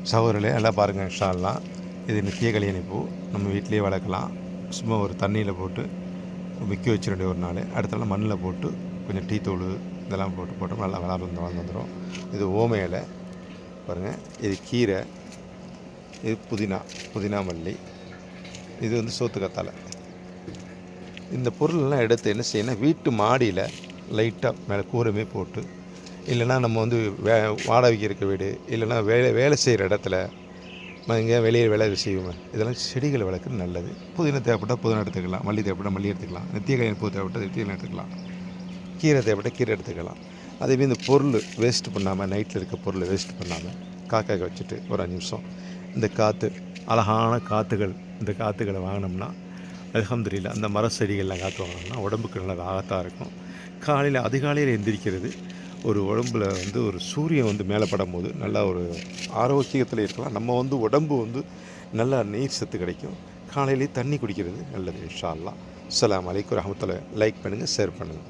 சகோதரர்களே நல்லா பாருங்கள் இன்ஷா அல்லாஹ். இது நித்திய கல்யாணி பூ நம்ம வீட்டிலேயே வளர்க்கலாம். சும்மா ஒரு தண்ணியில் போட்டு விற்க வச்சிட வேண்டிய ஒரு நாள். அடுத்த நாள் மண்ணில் போட்டு கொஞ்சம் டீ தூள் இதெல்லாம் போட்டு நல்லா வளர்ந்து வந்துடும். இது ஓம இலை பாருங்கள். இது கீரை, இது புதினா மல்லி, இது வந்து சோத்து கத்தாழை. இந்த பொருளெல்லாம் எடுத்து என்ன செய்யணும், வீட்டு மாடியில் லைட்டாக மேலே கூரமே போட்டு, இல்லைனா நம்ம வந்து வாடகைக்கு இருக்க வீடு, இல்லைனா வேலை செய்கிற இடத்துல எங்கேயா வெளியே வேலை செய்வோங்க, இதெல்லாம் செடிகளை வளர்க்குறது நல்லது. புதினா தேவைப்பட்டால் புதினா எடுத்துக்கலாம், மல்லி தேவைப்பட்டால் மல்லி எடுத்துக்கலாம், நித்திய கல்யாணி பூ தேவைப்பட்டால் நித்திய கல்யாணி எடுத்துக்கலாம், கீரை தேவைப்பட்டால் கீரை எடுத்துக்கலாம். அதேமாதிரி இந்த பொருள் வேஸ்ட் பண்ணாமல், நைட்டில் இருக்க பொருளை வேஸ்ட் பண்ணாமல் காக்காய்க்கு வச்சுட்டு ஒரு 5 நிமிஷம் இந்த காற்று, அழகான காற்றுகள், இந்த காற்றுகளை வாங்கினோம்னா அல்ஹம்துலில்லாஹ், அந்த மர செடிகள்லாம் காற்று வாங்கினோம்னா உடம்புக்கு நல்லா ராகத்தாக இருக்கும். காலையில் அதிகாலையில் எந்திரிக்கிறது ஒரு உடம்பில் வந்து ஒரு சூரியன் வந்து மேலே படும்போது நல்லா ஒரு ஆரோக்கியத்தில் இருக்கலாம். நம்ம வந்து உடம்பு வந்து நல்லா நீர் சத்து கிடைக்கும். காலையிலேயே தண்ணி குடிக்கிறது நல்லது இன்ஷா அல்லாஹ். அஸ்ஸலாமு அலைக்கும் வரஹ்மத்துல்லாஹி. லைக் பண்ணுங்கள், ஷேர் பண்ணுங்கள்.